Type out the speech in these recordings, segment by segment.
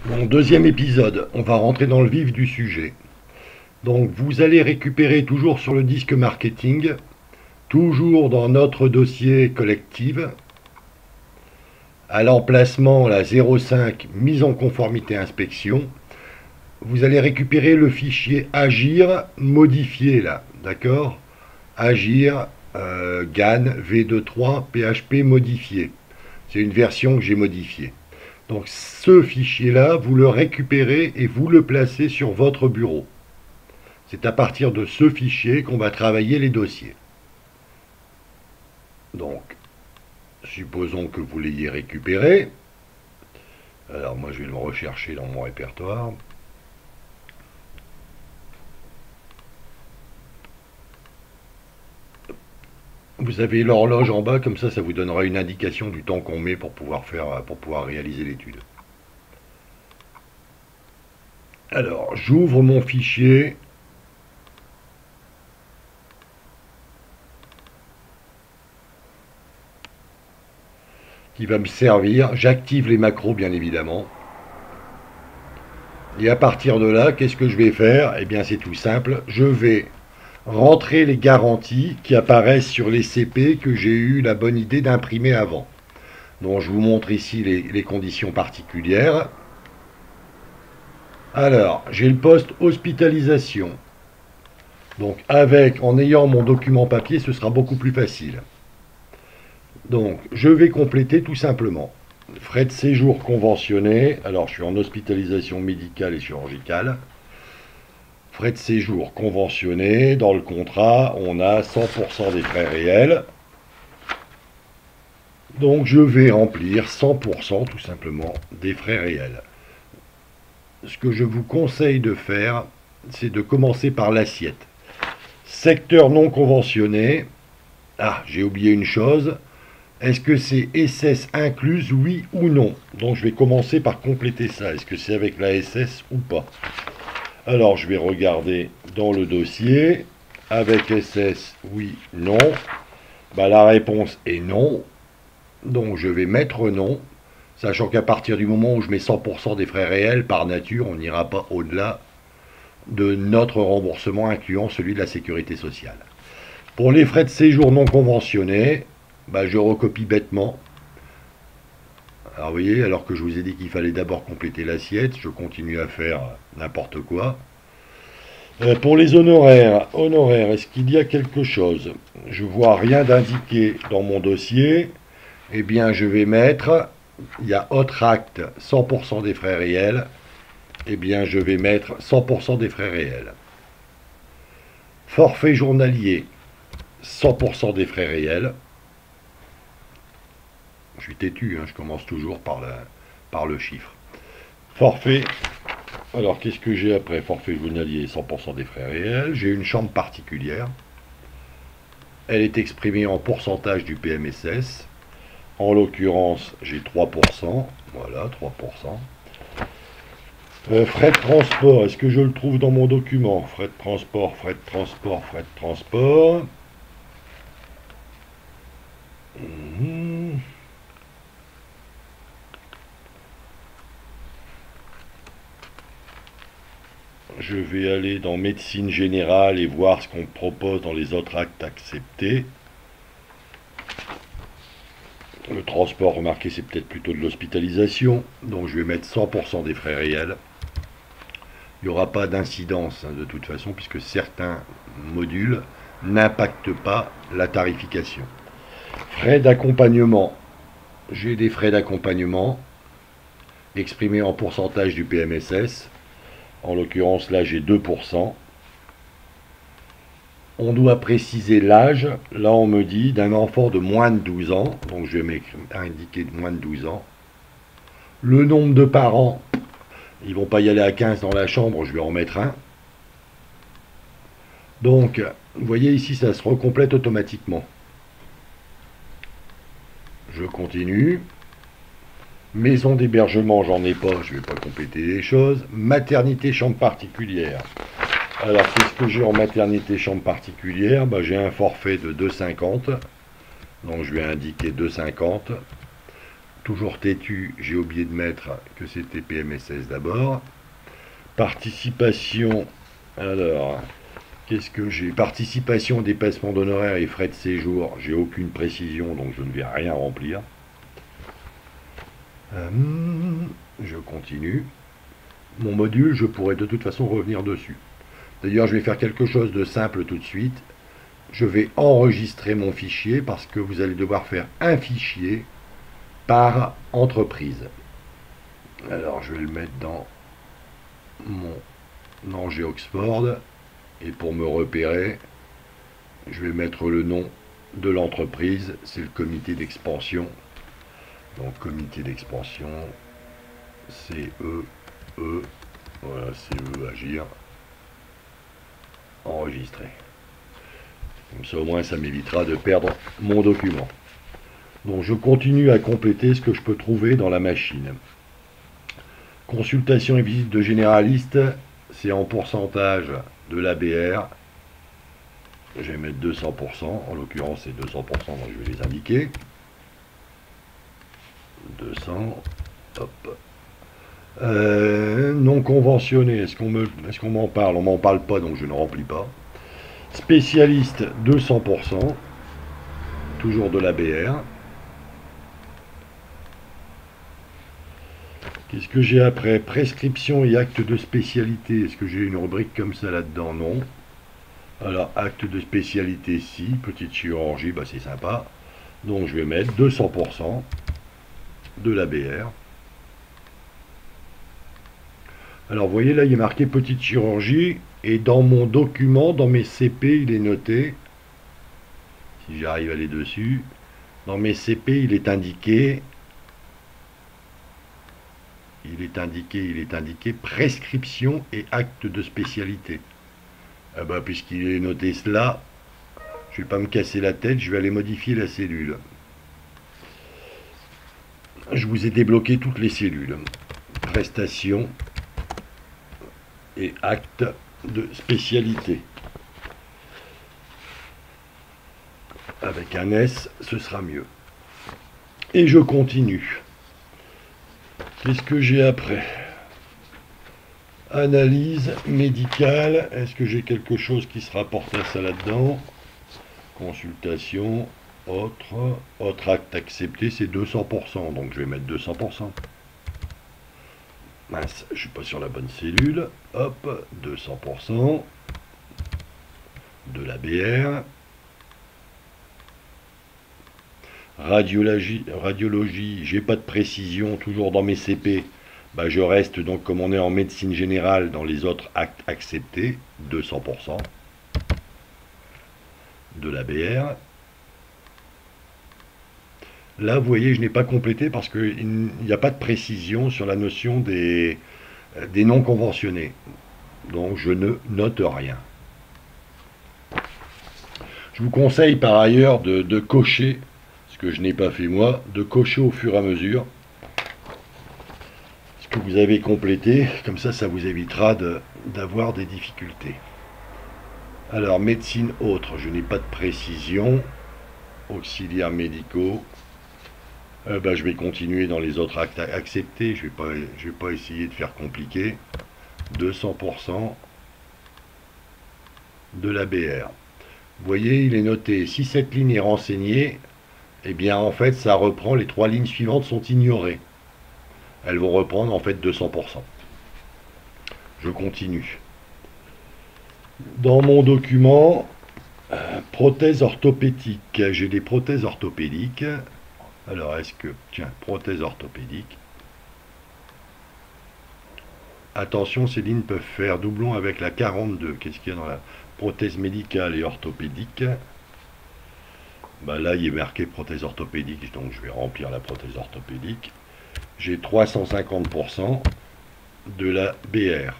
Bon, deuxième épisode, on va rentrer dans le vif du sujet. Donc vous allez récupérer toujours sur le disque marketing, toujours dans notre dossier collective, à l'emplacement la 05 mise en conformité inspection, vous allez récupérer le fichier agir modifié là, d'accord? Agir GAN V23 PHP modifié. C'est une version que j'ai modifiée. Donc ce fichier-là, vous le récupérez et vous le placez sur votre bureau. C'est à partir de ce fichier qu'on va travailler les dossiers. Donc, supposons que vous l'ayez récupéré. Alors moi je vais le rechercher dans mon répertoire. Vous avez l'horloge en bas, comme ça vous donnera une indication du temps qu'on met pour pouvoir réaliser l'étude. Alors, j'ouvre mon fichier. Qui va me servir. J'active les macros, bien évidemment. Et à partir de là, qu'est-ce que je vais faire? Eh bien, c'est tout simple. Je vais rentrer les garanties qui apparaissent sur les CP que j'ai eu la bonne idée d'imprimer avant. Donc, je vous montre ici les conditions particulières. Alors, j'ai le poste hospitalisation. Donc, en ayant mon document papier, ce sera beaucoup plus facile. Donc, je vais compléter tout simplement. Frais de séjour conventionnés. Alors, je suis en hospitalisation médicale et chirurgicale. Frais de séjour conventionnés. Dans le contrat, on a 100% des frais réels. Donc, je vais remplir 100% tout simplement des frais réels. Ce que je vous conseille de faire, c'est de commencer par l'assiette. Secteur non conventionné. Ah, j'ai oublié une chose. Est-ce que c'est SS incluse, oui ou non? Donc je vais commencer par compléter ça. Est-ce que c'est avec la SS ou pas? Alors je vais regarder dans le dossier. Avec SS, oui, non. Bah, la réponse est non. Donc je vais mettre non. Sachant qu'à partir du moment où je mets 100% des frais réels, par nature, on n'ira pas au-delà de notre remboursement incluant celui de la sécurité sociale. Pour les frais de séjour non conventionnés, bah, je recopie bêtement. Alors vous voyez, alors que je vous ai dit qu'il fallait d'abord compléter l'assiette, je continue à faire n'importe quoi. Pour les honoraires, est-ce qu'il y a quelque chose? Je vois rien d'indiqué dans mon dossier. Eh bien, je vais mettre, il y a autre acte, 100% des frais réels. Eh bien, je vais mettre 100% des frais réels. Forfait journalier, 100% des frais réels. Je suis têtu, hein, je commence toujours par le chiffre. Forfait. Alors, qu'est-ce que j'ai après? Forfait journalier, 100% des frais réels. J'ai une chambre particulière. Elle est exprimée en pourcentage du PMSS. En l'occurrence, j'ai 3%. Voilà, 3%. Frais de transport, est-ce que je le trouve dans mon document? Frais de transport, frais de transport, frais de transport. Je vais aller dans médecine générale et voir ce qu'on propose dans les autres actes acceptés. Le transport, remarquez, c'est peut-être plutôt de l'hospitalisation. Donc je vais mettre 100% des frais réels. Il n'y aura pas d'incidence, hein, de toute façon, puisque certains modules n'impactent pas la tarification. Frais d'accompagnement. J'ai des frais d'accompagnement exprimés en pourcentage du PMSS. En l'occurrence, là, j'ai 2%. On doit préciser l'âge. Là, on me dit d'un enfant de moins de 12 ans. Donc, je vais indiquer de moins de 12 ans. Le nombre de parents. Ils ne vont pas y aller à 15 dans la chambre. Je vais en mettre un. Donc, vous voyez ici, ça se recomplète automatiquement. Je continue. Maison d'hébergement, j'en ai pas. Je ne vais pas compléter les choses. Maternité, chambre particulière. Alors, qu'est-ce que j'ai en maternité chambre particulière? Bah, j'ai un forfait de 2,50. Donc, je vais indiquer 2,50. toujours têtu, j'ai oublié de mettre que c'était PMSS d'abord. Participation, alors, qu'est-ce que j'ai? Participation, dépassement d'honoraires et frais de séjour, j'ai aucune précision, donc je ne vais rien remplir. Je continue. Mon module, je pourrais de toute façon revenir dessus. D'ailleurs, je vais faire quelque chose de simple tout de suite. Je vais enregistrer mon fichier parce que vous allez devoir faire un fichier par entreprise. Alors, je vais le mettre dans mon Angers Oxford et pour me repérer, je vais mettre le nom de l'entreprise, c'est le comité d'expansion. Donc, comité d'expansion, CE, voilà, CE, agir, enregistrer. Comme ça, au moins, ça m'évitera de perdre mon document. Donc, je continue à compléter ce que je peux trouver dans la machine. Consultation et visite de généraliste, c'est en pourcentage de l'ABR. Je vais mettre 200%, en l'occurrence c'est 200%, donc je vais les indiquer. 200, hop. Non conventionné, est-ce qu'on m'en parle? On m'en parle pas, donc je ne remplis pas. Spécialiste, 200%, toujours de l'ABR. Qu'est-ce que j'ai après? Prescription et acte de spécialité. Est-ce que j'ai une rubrique comme ça là-dedans? Non. Alors, acte de spécialité, si. Petite chirurgie, bah, c'est sympa. Donc, je vais mettre 200% de l'ABR. Alors, vous voyez, là, il est marqué petite chirurgie. Et dans mon document, dans mes CP, il est noté. Si j'arrive à aller dessus. Dans mes CP, il est indiqué... Il est indiqué prescription et acte de spécialité. Ah bah, puisqu'il est noté cela, je ne vais pas me casser la tête, je vais aller modifier la cellule. Je vous ai débloqué toutes les cellules. Prestation et acte de spécialité. Avec un S, ce sera mieux. Et je continue. Qu'est-ce que j'ai après? Analyse médicale. Est-ce que j'ai quelque chose qui se rapporte à ça là-dedans? Consultation. Autre acte accepté, c'est 200%. Donc je vais mettre 200%. Mince, je ne suis pas sur la bonne cellule. Hop, 200%. De l'ABR. Radiologie, j'ai pas de précision, toujours dans mes CP. Bah, je reste donc, comme on est en médecine générale, dans les autres actes acceptés, 200% de l'ABR. Là, vous voyez, je n'ai pas complété parce qu'il n'y a pas de précision sur la notion des non conventionnés. Donc, je ne note rien. Je vous conseille par ailleurs de cocher, ce que je n'ai pas fait moi, de cocher au fur et à mesure ce que vous avez complété. Comme ça vous évitera d'avoir des difficultés. Alors, médecine autre, je n'ai pas de précision. Auxiliaires médicaux. Je vais continuer dans les autres actes acceptés. Je vais pas essayer de faire compliqué. 200% de l'ABR. Vous voyez, il est noté. Si cette ligne est renseignée, eh bien, en fait, ça reprend. Les 3 lignes suivantes sont ignorées. Elles vont reprendre, en fait, 200%. Je continue. Dans mon document, prothèse orthopédique. J'ai des prothèses orthopédiques. Alors, est-ce que... Tiens, prothèse orthopédique. Attention, ces lignes peuvent faire doublon avec la 42. Qu'est-ce qu'il y a dans la prothèse médicale et orthopédique? Bah là, il est marqué prothèse orthopédique, donc je vais remplir la prothèse orthopédique. J'ai 350% de la BR.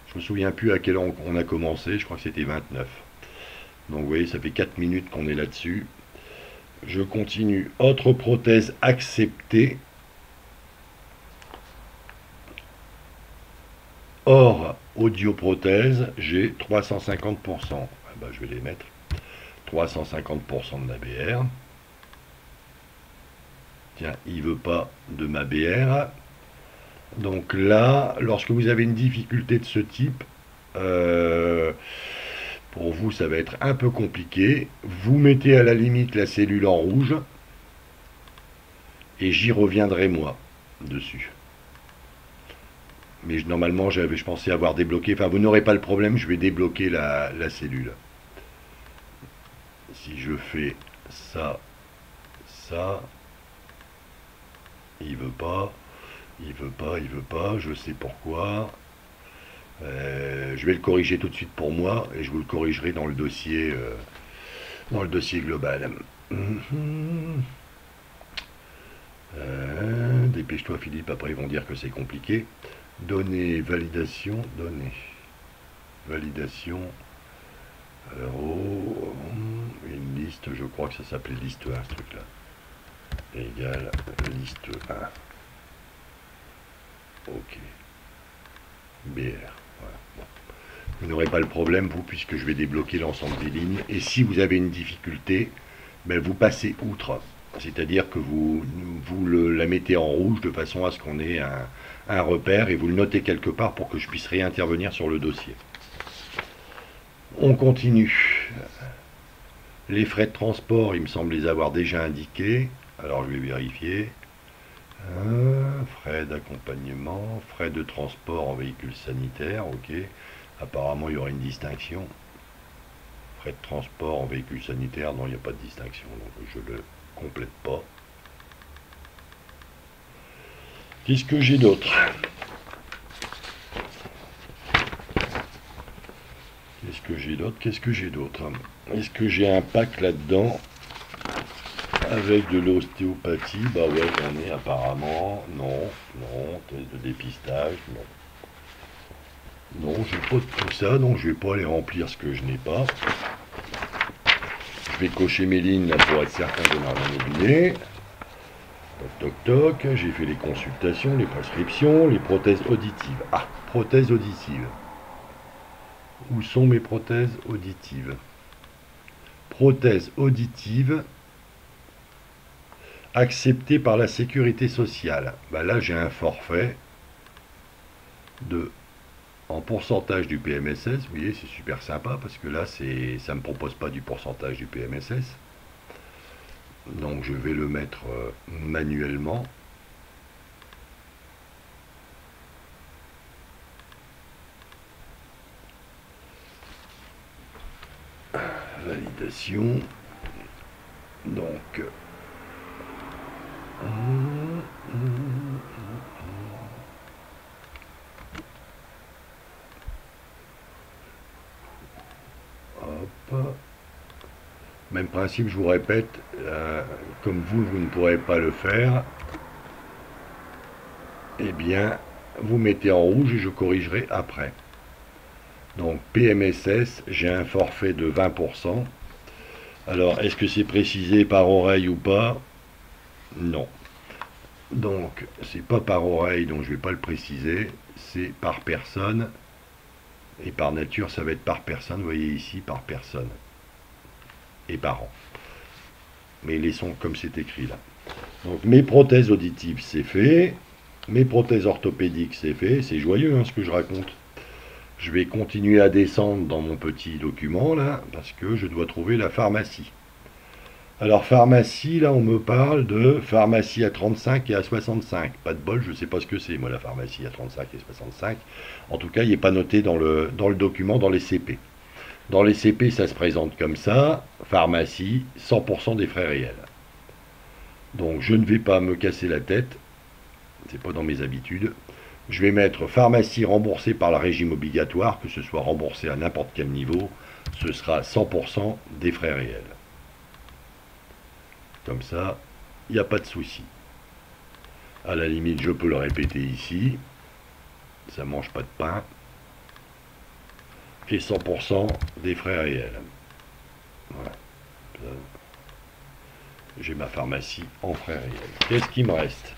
Je me souviens plus à quelle heure on a commencé, je crois que c'était 29. Donc vous voyez, ça fait 4 minutes qu'on est là-dessus. Je continue. Autre prothèse acceptée. Hors audioprothèse, j'ai 350%. Ah bah, je vais les mettre. 350% de la BR. Tiens, il veut pas de ma BR. Donc là, lorsque vous avez une difficulté de ce type, pour vous, ça va être un peu compliqué. Vous mettez à la limite la cellule en rouge et j'y reviendrai moi dessus. Mais normalement, je pensais avoir débloqué. Enfin, vous n'aurez pas le problème, je vais débloquer la cellule. Si je fais ça, ça, il veut pas, il veut pas, il veut pas, je sais pourquoi. Je vais le corriger tout de suite pour moi et je vous le corrigerai dans le dossier global. Dépêche-toi Philippe, après ils vont dire que c'est compliqué. Données, validation, données. Validation. Alors, une liste, je crois que ça s'appelait liste 1 ce truc là. Égale liste 1. Ok. BR. Voilà. Bon. Vous n'aurez pas le problème, vous, puisque je vais débloquer l'ensemble des lignes. Et si vous avez une difficulté, ben, vous passez outre. C'est-à-dire que vous la mettez en rouge de façon à ce qu'on ait un repère et vous le notez quelque part pour que je puisse réintervenir sur le dossier. On continue. Les frais de transport, il me semble les avoir déjà indiqués. Alors je vais vérifier. Frais d'accompagnement, frais de transport en véhicule sanitaire, ok. Apparemment il y aura une distinction. Frais de transport en véhicule sanitaire, non, il n'y a pas de distinction, donc je ne le complète pas. Qu'est-ce que j'ai d'autre? Qu'est-ce que j'ai d'autre? Est-ce que j'ai un pack là-dedans avec de l'ostéopathie? Bah ouais, j'en ai apparemment. Non, non, test de dépistage, non. Non, j'ai pas de tout ça, donc je vais pas aller remplir ce que je n'ai pas. Je vais cocher mes lignes là pour être certain de n'en rien oublier. Toc toc toc, j'ai fait les consultations, les prescriptions, les prothèses auditives. Ah, prothèses auditives. Où sont mes prothèses auditives? Prothèses auditives acceptées par la sécurité sociale. Bah là, j'ai un forfait de en pourcentage du PMSS. Vous voyez, c'est super sympa parce que là, ça ne me propose pas du pourcentage du PMSS. Donc, je vais le mettre manuellement. Validation. Donc, hop. Même principe, je vous répète, comme vous ne pourrez pas le faire, eh bien, vous mettez en rouge et je corrigerai après. Donc, PMSS, j'ai un forfait de 20%. Alors, est-ce que c'est précisé par oreille ou pas? Non. Donc, c'est pas par oreille, donc je ne vais pas le préciser. C'est par personne. Et par nature, ça va être par personne. Vous voyez ici, par personne. Et par an. Mais laissons comme c'est écrit là. Donc, mes prothèses auditives, c'est fait. Mes prothèses orthopédiques, c'est fait. C'est joyeux hein, ce que je raconte. Je vais continuer à descendre dans mon petit document là, parce que je dois trouver la pharmacie. Alors pharmacie, là on me parle de pharmacie à 35 et à 65. Pas de bol, je ne sais pas ce que c'est moi la pharmacie à 35 et 65. En tout cas, il n'est pas noté dans le document, dans les CP. Dans les CP, ça se présente comme ça, pharmacie, 100% des frais réels. Donc je ne vais pas me casser la tête, c'est pas dans mes habitudes. Je vais mettre pharmacie remboursée par le régime obligatoire, que ce soit remboursé à n'importe quel niveau, ce sera 100% des frais réels. Comme ça, il n'y a pas de souci. À la limite, je peux le répéter ici. Ça ne mange pas de pain. Et 100% des frais réels. Voilà. J'ai ma pharmacie en frais réels. Qu'est-ce qui me reste?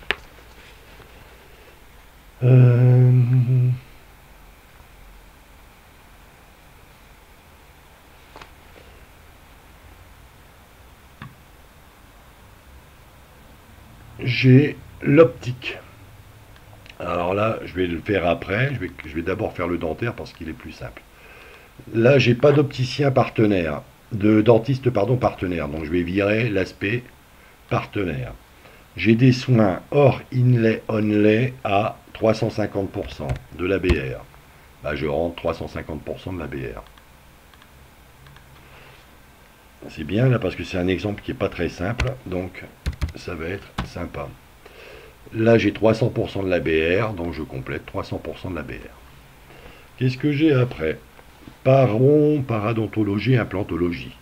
j'ai l'optique. Alors là, je vais le faire après. Je vais d'abord faire le dentaire parce qu'il est plus simple. Là, j'ai pas d'opticien partenaire, de dentiste pardon partenaire. Donc je vais virer l'aspect partenaire. J'ai des soins hors inlay onlay à 350% de l'ABR. Bah, je rentre 350% de l'ABR. C'est bien là parce que c'est un exemple qui n'est pas très simple, donc ça va être sympa. Là j'ai 300% de l'ABR, donc je complète 300% de l'ABR. Qu'est-ce que j'ai après? Paradontologie, implantologie.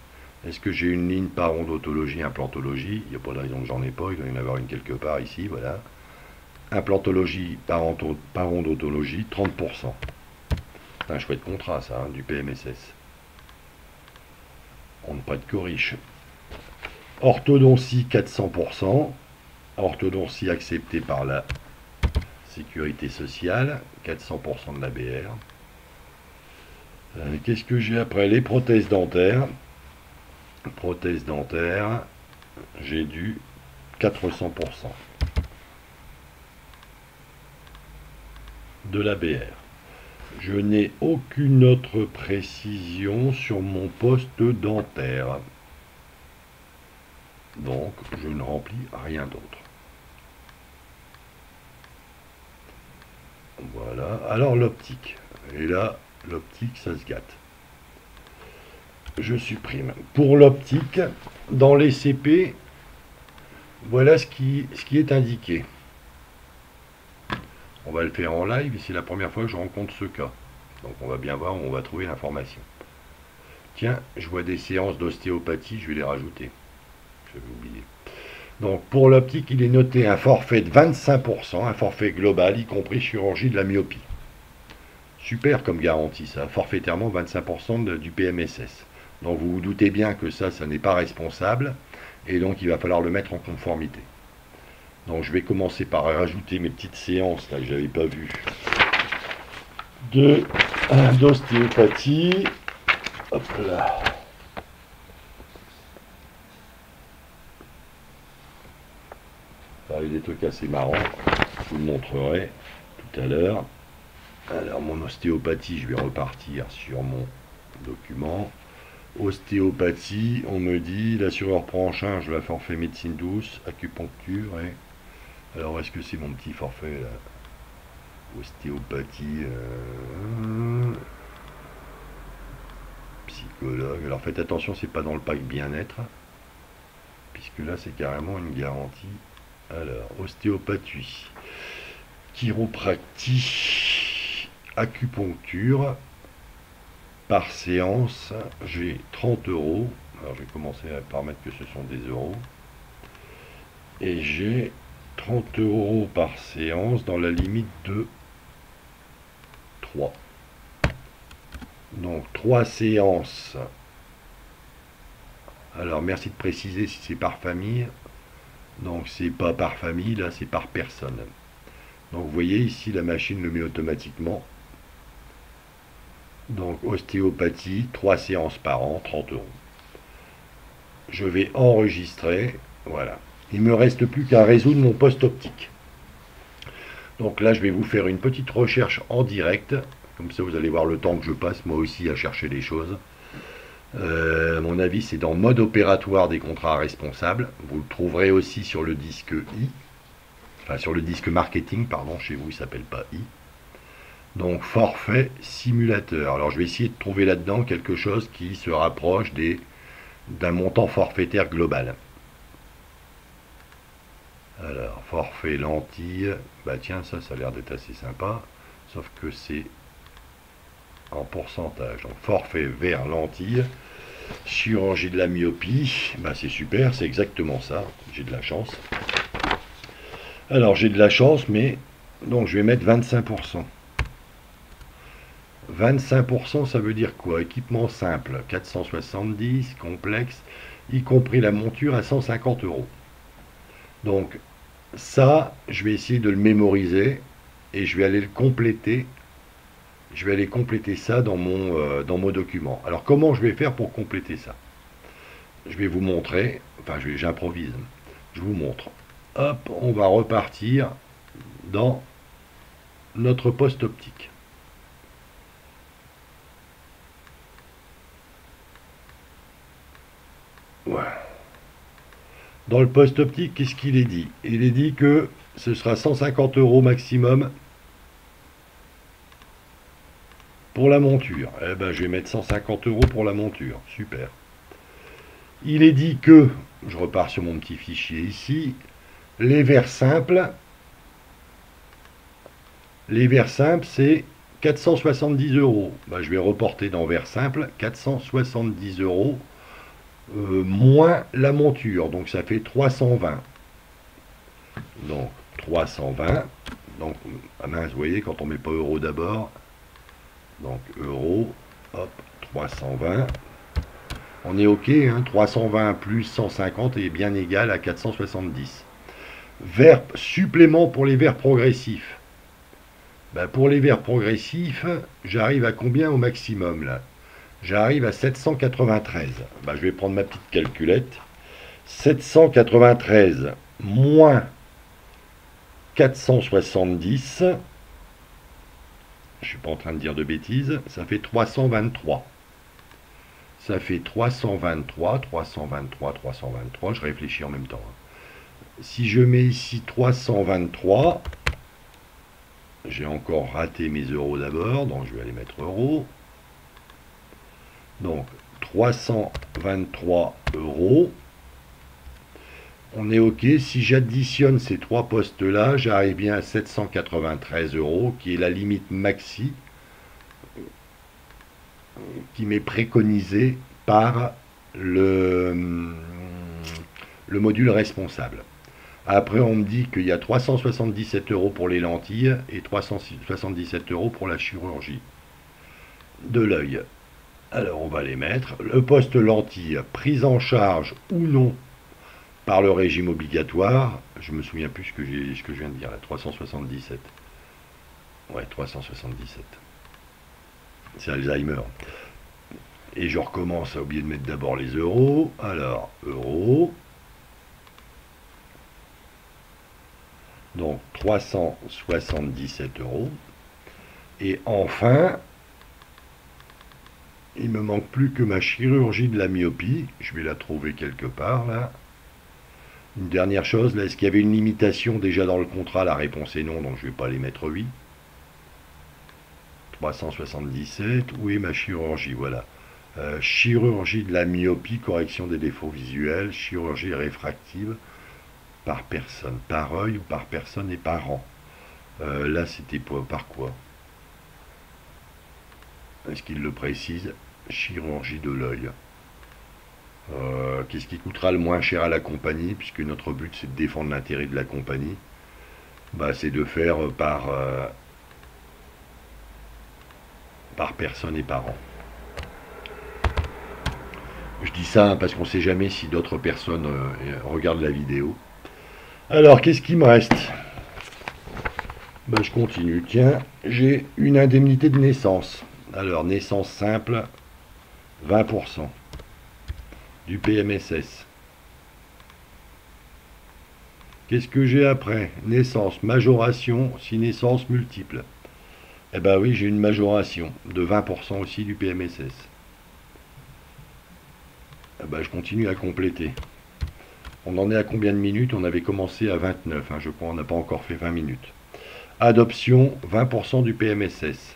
Est-ce que j'ai une ligne parodontologie, implantologie? Il n'y a pas de raison que j'en ai pas, il doit y en avoir une quelque part ici, voilà. Implantologie, parodontologie, 30%. C'est un chouette contrat ça, hein, du PMSS. On n'a pas de corriche. Orthodontie, 400%. Orthodontie acceptée par la sécurité sociale, 400% de l'ABR. Qu'est-ce que j'ai après? Les prothèses dentaires. Prothèses dentaires, j'ai du 400% de l'ABR. Je n'ai aucune autre précision sur mon poste dentaire. Donc, je ne remplis rien d'autre. Voilà. Alors, l'optique. Et là, l'optique, ça se gâte. Je supprime. Pour l'optique, dans les CP, voilà ce qui est indiqué. On va le faire en live, c'est la première fois que je rencontre ce cas. Donc on va bien voir où on va trouver l'information. Tiens, je vois des séances d'ostéopathie, je vais les rajouter. J'avais oublié. Donc pour l'optique, il est noté un forfait de 25%, un forfait global, y compris chirurgie de la myopie. Super comme garantie ça, forfaitairement 25% du PMSS. Donc vous vous doutez bien que ça n'est pas responsable, et donc il va falloir le mettre en conformité. Donc je vais commencer par rajouter mes petites séances là que j'avais pas vues d'ostéopathie. Hop là. Ça arrive des trucs assez marrants. Je vous le montrerai tout à l'heure. Alors mon ostéopathie, je vais repartir sur mon document. Ostéopathie, on me dit, l'assureur prend en charge la forfait médecine douce, acupuncture et... Alors, est-ce que c'est mon petit forfait, là? Ostéopathie, psychologue. Alors, faites attention, c'est pas dans le pack bien-être, puisque là, c'est carrément une garantie. Alors, ostéopathie, chiropractie, acupuncture, par séance, j'ai 30 €. Alors, je vais commencer par mettre que ce sont des euros. Et j'ai 30 € par séance dans la limite de 3. Donc 3 séances. Alors merci de préciser si c'est par famille. Donc c'est pas par famille, là c'est par personne. Donc vous voyez ici la machine le met automatiquement. Donc ostéopathie, 3 séances par an, 30 €. Je vais enregistrer, voilà. Il ne me reste plus qu'à résoudre mon poste optique. Donc là, je vais vous faire une petite recherche en direct. Comme ça, vous allez voir le temps que je passe, moi aussi, à chercher les choses. À mon avis, c'est dans mode opératoire des contrats responsables. Vous le trouverez aussi sur le disque I. Enfin, sur le disque marketing, pardon, chez vous, il ne s'appelle pas I. Donc, forfait simulateur. Alors, je vais essayer de trouver là-dedans quelque chose qui se rapproche d'un montant forfaitaire global. Alors, forfait lentille, bah tiens, ça a l'air d'être assez sympa, sauf que c'est en pourcentage. Donc, forfait vert lentille, chirurgie de la myopie, bah c'est super, c'est exactement ça, j'ai de la chance. Alors, j'ai de la chance, mais, donc je vais mettre 25%. 25%, ça veut dire quoi? Équipement simple, 470, complexe, y compris la monture à 150 €. Donc, ça, je vais essayer de le mémoriser et je vais aller le compléter. Je vais aller compléter ça dans mon document. Alors, comment je vais faire pour compléter ça? Je vais vous montrer, enfin, j'improvise. Je vous montre. hop, on va repartir dans notre poste optique. Voilà. Dans le poste optique, qu'est-ce qu'il est dit? Il est dit que ce sera 150 € maximum pour la monture. Eh ben, je vais mettre 150 € pour la monture. Super. Il est dit que, je repars sur mon petit fichier ici, les verres simples, c'est 470 €. Ben, je vais reporter dans verres simples, 470 € moins la monture. Donc ça fait 320. Donc 320. Donc, ah mince, vous voyez, quand on ne met pas euros d'abord, donc euros, hop, 320. On est OK, hein, 320 plus 150 est bien égal à 470. Verre supplément pour les verres progressifs. Ben pour les verres progressifs, j'arrive à combien au maximum là? J'arrive à 793. Ben, je vais prendre ma petite calculette. 793 moins 470. Je ne suis pas en train de dire de bêtises. Ça fait 323. Ça fait 323, 323, 323. Je réfléchis en même temps. Si je mets ici 323, j'ai encore raté mes euros d'abord, donc je vais aller mettre euros. Donc 323 €. On est OK. Si j'additionne ces trois postes-là, j'arrive bien à 793 €, qui est la limite maxi qui m'est préconisée par le module responsable. Après, on me dit qu'il y a 377 € pour les lentilles et 377 € pour la chirurgie de l'œil. Alors, on va les mettre. Le poste lentille, prise en charge ou non par le régime obligatoire. Je me souviens plus ce que je viens de dire là. 377. Ouais, 377. C'est Alzheimer. Et je recommence à oublier de mettre d'abord les euros. Alors, euros. Donc 377 €. Et enfin, il me manque plus que ma chirurgie de la myopie. Je vais la trouver quelque part là. Une dernière chose, là, est-ce qu'il y avait une limitation déjà dans le contrat? La réponse est non, donc je ne vais pas les mettre 8. 377, où est ma chirurgie? Voilà. Chirurgie de la myopie, correction des défauts visuels, chirurgie réfractive, par personne, par œil ou par personne et par an. Là, c'était par quoi? Est-ce qu'il le précise? Chirurgie de l'œil. Qu'est-ce qui coûtera le moins cher à la compagnie, puisque notre but c'est de défendre l'intérêt de la compagnie? Bah, c'est de faire par personne et par an. Je dis ça parce qu'on ne sait jamais si d'autres personnes regardent la vidéo. Alors, qu'est-ce qui me reste? Ben, je continue. Tiens, j'ai une indemnité de naissance. Alors, naissance simple, 20% du PMSS. Qu'est-ce que j'ai après? Naissance, majoration, si naissance multiple. Eh ben oui, j'ai une majoration de 20% aussi du PMSS. Eh ben, je continue à compléter. On en est à combien de minutes? On avait commencé à 29, hein, je crois, on n'a pas encore fait 20 minutes. Adoption, 20% du PMSS.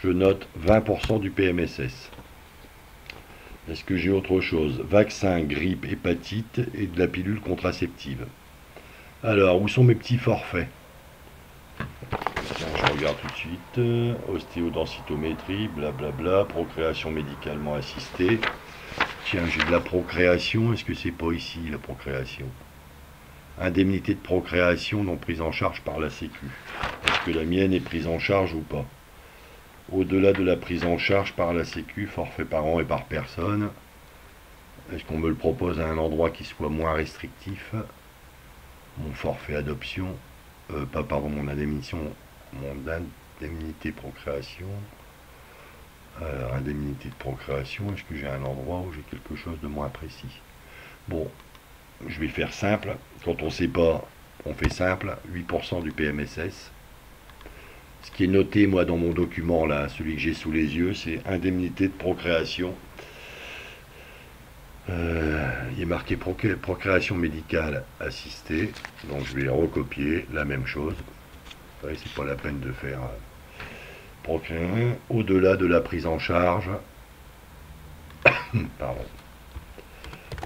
Je note 20% du PMSS. Est-ce que j'ai autre chose? Vaccin, grippe, hépatite et de la pilule contraceptive. Alors, où sont mes petits forfaits? Tiens, je regarde tout de suite. Ostéodensitométrie, blablabla, procréation médicalement assistée. Tiens, j'ai de la procréation. Est-ce que c'est pas ici, la procréation? Indemnité de procréation non prise en charge par la Sécu. Est-ce que la mienne est prise en charge ou pas? Au-delà de la prise en charge par la Sécu, forfait par an et par personne. Est-ce qu'on me le propose à un endroit qui soit moins restrictif? Mon forfait adoption, mon indemnité procréation. Indemnité de procréation, est-ce que j'ai un endroit où j'ai quelque chose de moins précis? Bon, je vais faire simple. Quand on ne sait pas, on fait simple. 8% du PMSS. Ce qui est noté, moi, dans mon document, là, celui que j'ai sous les yeux, c'est indemnité de procréation. Il est marqué procréation médicale assistée. Donc je vais recopier la même chose. Ouais, c'est pas la peine de faire procréer. Au-delà de la prise en charge. Pardon.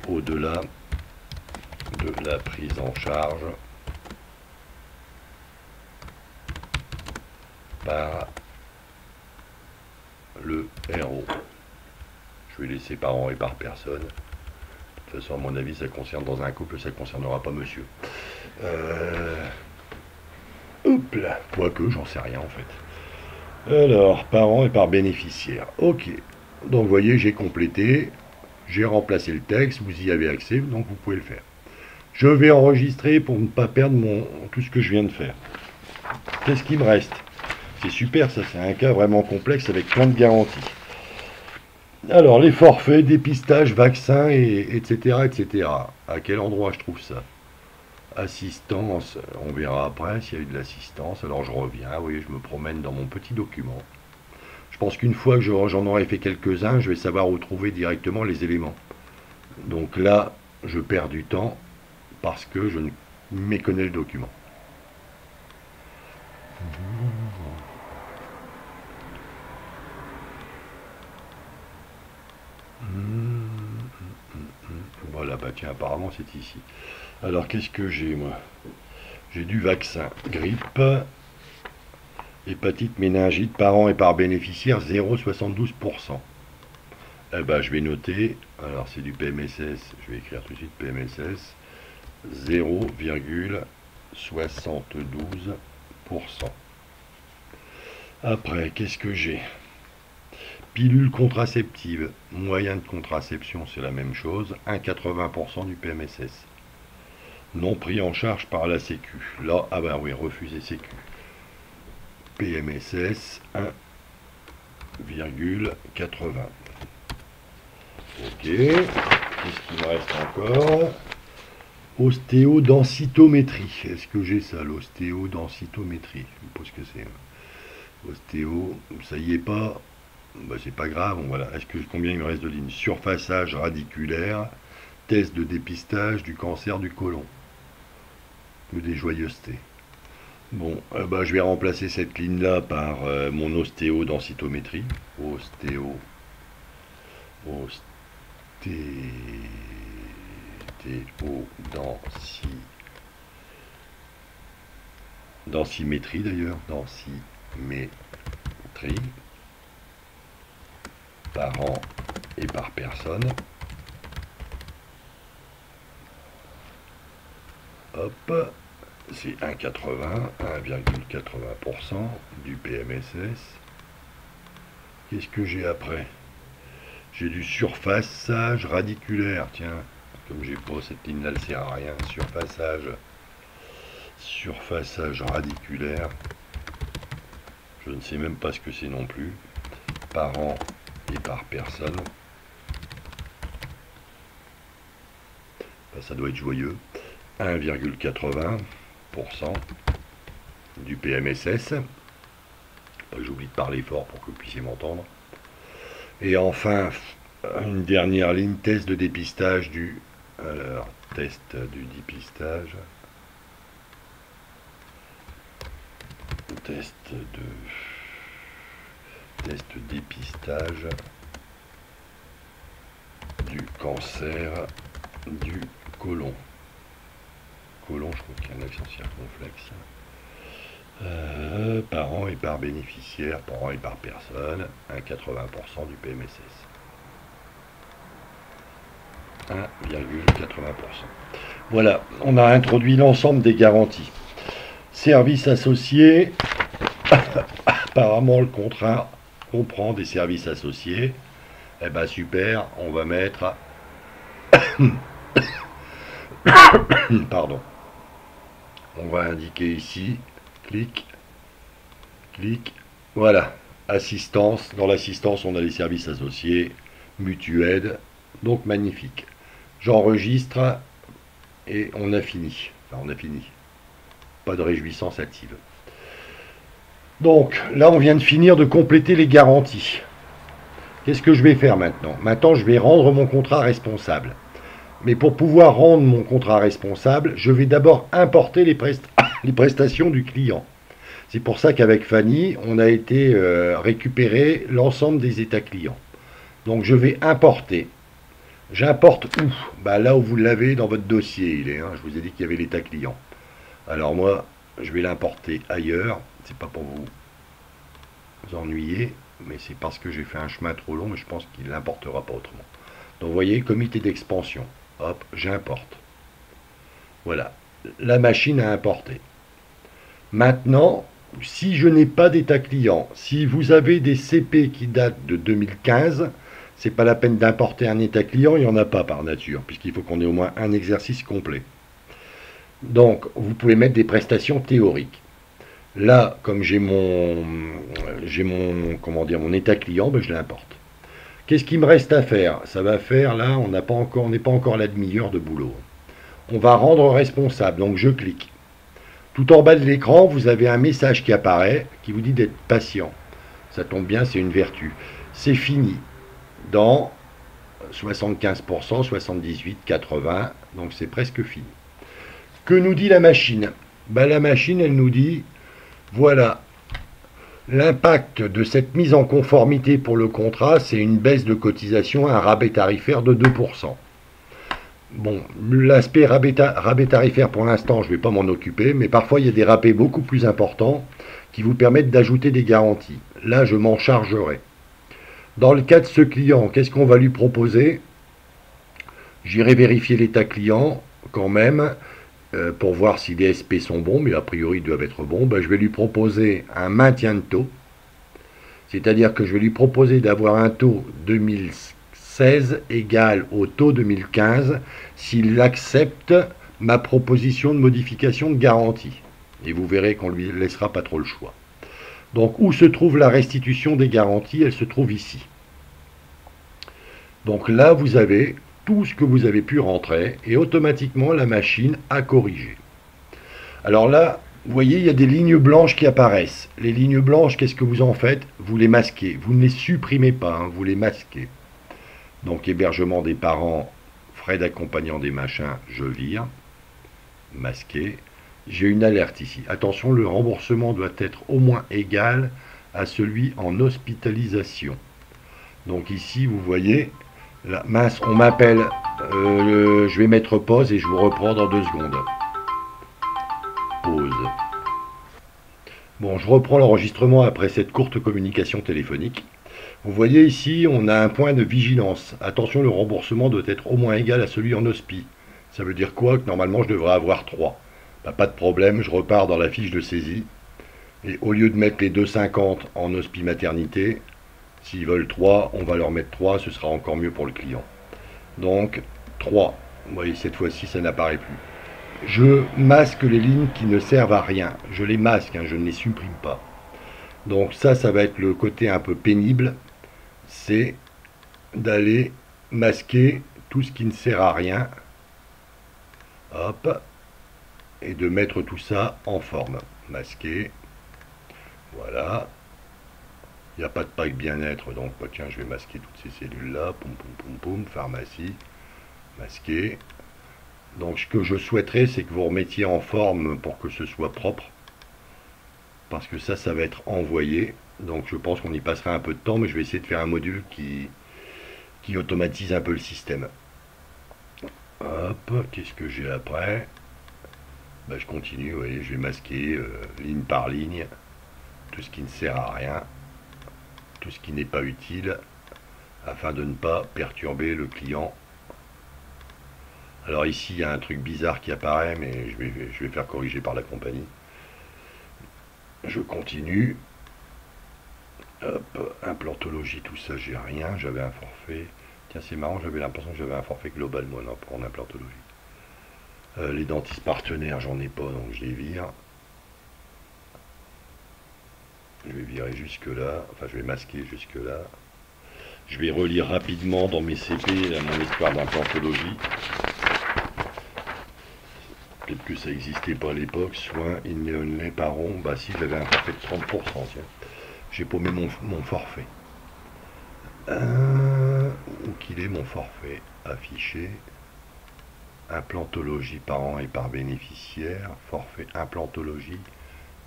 Au-delà de la prise en charge par le RO. Je vais laisser par an et par personne. De toute façon, à mon avis, ça concerne dans un couple, ça ne concernera pas monsieur. Hop là, quoique, j'en sais rien en fait. Alors, par an et par bénéficiaire. Ok. Donc, vous voyez, j'ai complété. J'ai remplacé le texte. Vous y avez accès, donc vous pouvez le faire. Je vais enregistrer pour ne pas perdre tout ce que je viens de faire. Qu'est-ce qui me reste? C'est super, ça, c'est un cas vraiment complexe avec plein de garanties. Alors, les forfaits, dépistage, vaccins, etc., etc. À quel endroit je trouve ça? Assistance, on verra après s'il y a eu de l'assistance. Alors, je reviens, vous voyez, je me promène dans mon petit document. Je pense qu'une fois que j'en aurai fait quelques-uns, je vais savoir où trouver directement les éléments. Donc là, je perds du temps parce que je ne méconnais le document. Voilà, bah tiens, apparemment c'est ici. Alors qu'est-ce que j'ai moi? J'ai du vaccin, grippe, hépatite, méningite, par an et par bénéficiaire, 0,72%. Eh ben je vais noter, alors c'est du PMSS, je vais écrire tout de suite PMSS, 0,72%. Après, qu'est-ce que j'ai? Pilule contraceptive, moyen de contraception, c'est la même chose, 1,80% du PMSS. Non pris en charge par la Sécu. Là, ah ben oui, refusé Sécu. PMSS, 1,80. Ok, qu'est-ce qu'il me reste encore? Ostéodensitométrie. Est-ce que j'ai ça, l'ostéodensitométrie? Je me pose ce que c'est. Ostéo, ça y est pas. Bah, c'est pas grave, voilà. Combien il me reste de lignes? Surfaçage radiculaire, test de dépistage du cancer du côlon. Ou des joyeusetés. Bon, bah, je vais remplacer cette ligne-là par mon ostéodensitométrie. Densimétrie d'ailleurs, densimétrie par an et par personne. Hop, c'est 1,80% du PMSS. Qu'est-ce que j'ai après? J'ai du surfaçage radiculaire, tiens, comme j'ai pas cette ligne-là, elle sert à rien. Surfaçage radiculaire, je ne sais même pas ce que c'est non plus, par an et par personne. Ben, ça doit être joyeux. 1,80% du PMSS. J'oublie de parler fort pour que vous puissiez m'entendre. Et enfin, une dernière ligne, test de dépistage du... Alors, test du dépistage. Test dépistage du cancer du côlon. Côlon, je crois qu'il y a un accent circonflexe. Par an et par bénéficiaire, par an et par personne, 1,80% du PMSS. 1,80%. Voilà, on a introduit l'ensemble des garanties. Services associés, apparemment le contrat comprend des services associés. Eh ben super, on va mettre... Pardon. On va indiquer ici, clic, voilà, assistance. Dans l'assistance, on a les services associés, mutuaide, donc magnifique. J'enregistre et on a fini. Enfin, on a fini. Pas de réjouissance active. Donc, là, on vient de finir de compléter les garanties. Qu'est-ce que je vais faire maintenant? Maintenant, je vais rendre mon contrat responsable. Mais pour pouvoir rendre mon contrat responsable, je vais d'abord importer les prestations du client. C'est pour ça qu'avec Fanny, on a été récupérer l'ensemble des états clients. Donc je vais importer. J'importe où? Bah, là où vous l'avez dans votre dossier, il est. Hein. Je vous ai dit qu'il y avait l'état client. Alors moi, je vais l'importer ailleurs. C'est pas pour vous ennuyer, mais c'est parce que j'ai fait un chemin trop long, mais je pense qu'il l'importera pas autrement. Donc vous voyez, comité d'expansion. Hop, j'importe. Voilà, la machine à importer. Maintenant, si je n'ai pas d'état client, si vous avez des CP qui datent de 2015, c'est pas la peine d'importer un état client, il n'y en a pas par nature, puisqu'il faut qu'on ait au moins un exercice complet. Donc, vous pouvez mettre des prestations théoriques. Là, comme j'ai mon état client, ben je l'importe. Qu'est-ce qu'il me reste à faire? Ça va faire, là, on n'est pas encore à la demi-heure de boulot. On va rendre responsable, donc je clique. Tout en bas de l'écran, vous avez un message qui apparaît, qui vous dit d'être patient. Ça tombe bien, c'est une vertu. C'est fini. Dans 75%, 78, 80, donc c'est presque fini. Que nous dit la machine? Ben, la machine, elle nous dit, voilà, l'impact de cette mise en conformité pour le contrat, c'est une baisse de cotisation, un rabais tarifaire de 2%. Bon, l'aspect rabais tarifaire pour l'instant, je ne vais pas m'en occuper, mais parfois il y a des rabais beaucoup plus importants qui vous permettent d'ajouter des garanties. Là, je m'en chargerai. Dans le cas de ce client, qu'est-ce qu'on va lui proposer? J'irai vérifier l'état client quand même pour voir si les SP sont bons, mais a priori ils doivent être bons. Ben, je vais lui proposer un maintien de taux, c'est-à-dire que je vais lui proposer d'avoir un taux 2016 égal au taux 2015 s'il accepte ma proposition de modification de garantie. Et vous verrez qu'on ne lui laissera pas trop le choix. Donc, où se trouve la restitution des garanties? Elle se trouve ici. Donc là, vous avez tout ce que vous avez pu rentrer et automatiquement, la machine a corrigé. Alors là, vous voyez, il y a des lignes blanches qui apparaissent. Les lignes blanches, qu'est-ce que vous en faites? Vous les masquez. Vous ne les supprimez pas, hein, vous les masquez. Donc, hébergement des parents, frais d'accompagnant des machins, je vire. Masqué. J'ai une alerte ici. Attention, le remboursement doit être au moins égal à celui en hospitalisation. Donc ici, vous voyez, là, mince, on m'appelle. Je vais mettre pause et je vous reprends dans 2 secondes. Pause. Bon, je reprends l'enregistrement après cette courte communication téléphonique. Vous voyez ici, on a un point de vigilance. Attention, le remboursement doit être au moins égal à celui en hospi. Ça veut dire quoi? Que normalement, je devrais avoir 3. Bah, pas de problème, je repars dans la fiche de saisie. Et au lieu de mettre les 2,50 en hospi maternité, s'ils veulent 3, on va leur mettre 3, ce sera encore mieux pour le client. Donc, 3. Vous voyez, cette fois-ci, ça n'apparaît plus. Je masque les lignes qui ne servent à rien. Je les masque, hein, je ne les supprime pas. Donc ça va être le côté un peu pénible. C'est d'aller masquer tout ce qui ne sert à rien. Hop. Et de mettre tout ça en forme. Masquer. Voilà. Il n'y a pas de pack bien-être, donc bah, tiens, je vais masquer toutes ces cellules-là. Poum, poum, poum, poum. Pharmacie. Masquer. Donc ce que je souhaiterais, c'est que vous remettiez en forme pour que ce soit propre. Parce que ça va être envoyé. Donc je pense qu'on y passera un peu de temps, mais je vais essayer de faire un module qui automatise un peu le système. Hop, qu'est-ce que j'ai après? Ben, je continue, vous voyez, je vais masquer ligne par ligne tout ce qui ne sert à rien, tout ce qui n'est pas utile, afin de ne pas perturber le client. Alors ici, il y a un truc bizarre qui apparaît, mais je vais faire corriger par la compagnie. Je continue. Hop, implantologie, tout ça, j'ai rien. J'avais un forfait. Tiens, c'est marrant, j'avais l'impression que j'avais un forfait global, moi, non, pour en implantologie. Les dentistes partenaires, j'en ai pas, donc je les vire. Je vais virer jusque là. Enfin, je vais masquer jusque là. Je vais relire rapidement dans mes CP mon histoire d'implantologie. Peut-être que ça n'existait pas à l'époque. Soins inné par an. Bah si, j'avais un forfait de 30%. Tiens. J'ai paumé mon forfait. Où qu'il est mon forfait affiché? Implantologie par an et par bénéficiaire. Forfait implantologie.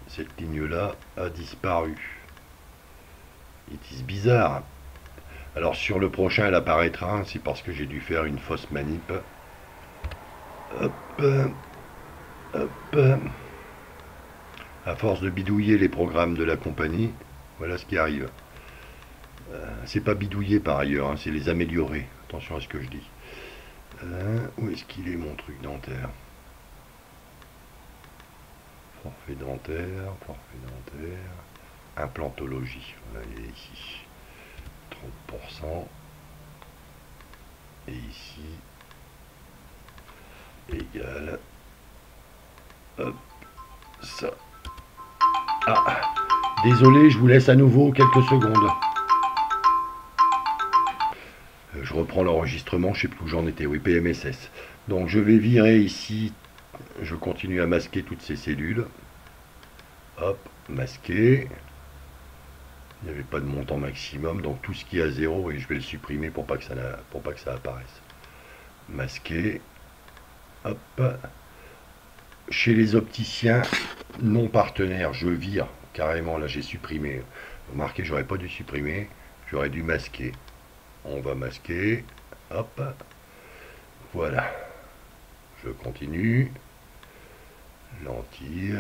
Cette ligne-là a disparu. C'est bizarre. Alors sur le prochain, elle apparaîtra. C'est parce que j'ai dû faire une fausse manip. Hop. Hop. À force de bidouiller les programmes de la compagnie, voilà ce qui arrive. C'est pas bidouiller par ailleurs, hein, c'est les améliorer. Attention à ce que je dis. Où est-ce qu'il est mon truc dentaire? Forfait dentaire, implantologie. Voilà, il est ici. 30%. Et ici, égal. Hop, ça. Ah, désolé, je vous laisse à nouveau quelques secondes. Je reprends l'enregistrement, je ne sais plus où j'en étais, oui, PMSS. Donc je vais virer ici, je continue à masquer toutes ces cellules. Hop, masquer. Il n'y avait pas de montant maximum, donc tout ce qui est à 0, et je vais le supprimer pour pas que ça apparaisse. Masquer. Hop. Chez les opticiens non partenaires, je vire carrément, là j'ai supprimé. Remarquez, j'aurais pas dû supprimer, j'aurais dû masquer. On va masquer, hop, voilà. Je continue, lentille,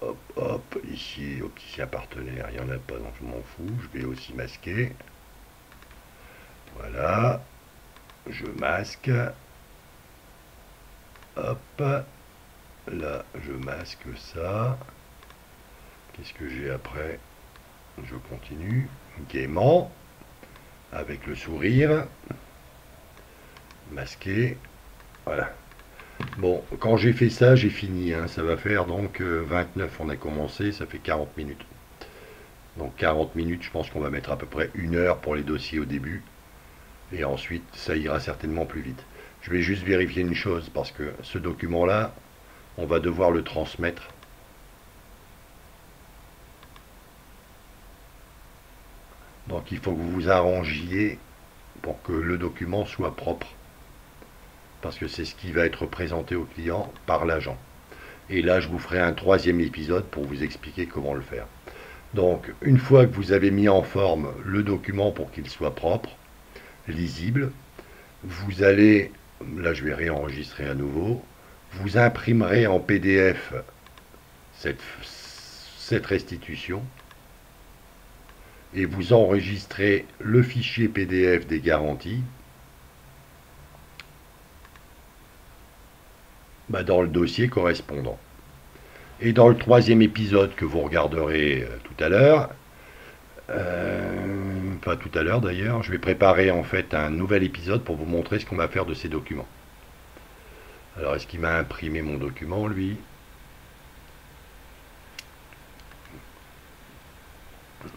hop, hop, ici, opticien partenaire, il n'y en a pas, donc je m'en fous, je vais aussi masquer. Voilà, je masque. Hop, là je masque ça. Qu'est-ce que j'ai après? Je continue gaiement avec le sourire. Masqué. Voilà. Bon, quand j'ai fait ça, j'ai fini. Hein. Ça va faire donc 29, on a commencé, ça fait 40 minutes. Donc 40 minutes, je pense qu'on va mettre à peu près 1 heure pour les dossiers au début. Et ensuite, ça ira certainement plus vite. Je vais juste vérifier une chose, parce que ce document-là, on va devoir le transmettre. Donc il faut que vous vous arrangiez pour que le document soit propre. Parce que c'est ce qui va être présenté au client par l'agent. Et là, je vous ferai un 3e épisode pour vous expliquer comment le faire. Donc, une fois que vous avez mis en forme le document pour qu'il soit propre, lisible, vous allez... Là, je vais réenregistrer à nouveau. Vous imprimerez en PDF cette restitution et vous enregistrez le fichier PDF des garanties dans le dossier correspondant. Et dans le 3e épisode que vous regarderez tout à l'heure, pas tout à l'heure d'ailleurs, je vais préparer en fait un nouvel épisode pour vous montrer ce qu'on va faire de ces documents. Alors est-ce qu'il m'a imprimé mon document lui?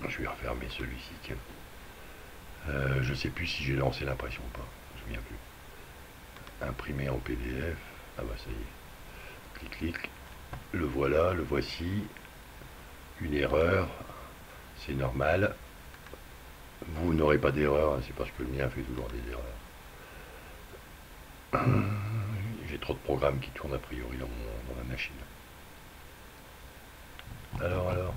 Je vais refermer celui-ci, tiens. Je ne sais plus si j'ai lancé l'impression ou pas, je ne me souviens plus. Imprimer en PDF, ah bah ça y est. Clic, clic, le voilà, le voici. Une erreur, c'est normal. Vous n'aurez pas d'erreur, hein, c'est parce que le mien fait toujours des erreurs. J'ai trop de programmes qui tournent a priori dans ma machine. Alors.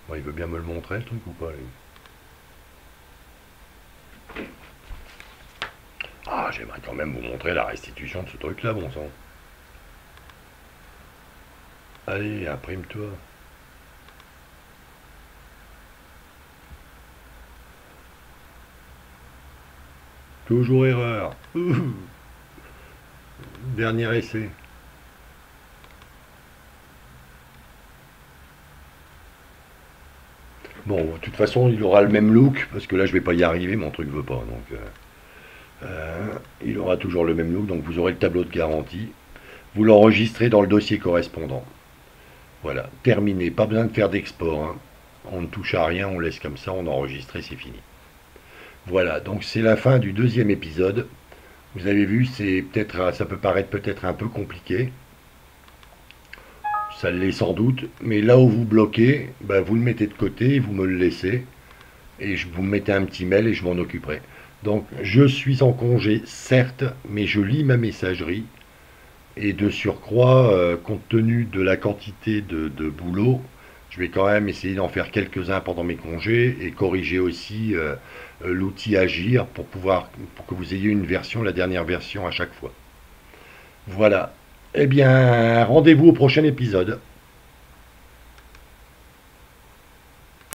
Bon, il veut bien me le montrer le truc ou pas lui? Ah, j'aimerais quand même vous montrer la restitution de ce truc là, bon sang. Allez, imprime-toi. Toujours erreur. Dernier essai. Bon, de toute façon, il aura le même look, parce que là, je vais pas y arriver, mon truc veut pas. Donc, il aura toujours le même look, donc vous aurez le tableau de garantie. Vous l'enregistrez dans le dossier correspondant. Voilà, terminé. Pas besoin de faire d'export. Hein. On ne touche à rien, on laisse comme ça, on enregistre et c'est fini. Voilà, donc c'est la fin du deuxième épisode. Vous avez vu, ça peut paraître peut-être un peu compliqué. Ça l'est sans doute, mais là où vous bloquez, ben vous le mettez de côté, vous me le laissez, et vous me mettez un petit mail et je m'en occuperai. Donc je suis en congé, certes, mais je lis ma messagerie, et de surcroît, compte tenu de la quantité de boulot, je vais quand même essayer d'en faire quelques-uns pendant mes congés, et corriger aussi l'outil Agir pour que vous ayez une version, la dernière version à chaque fois. Voilà. Eh bien, rendez-vous au prochain épisode.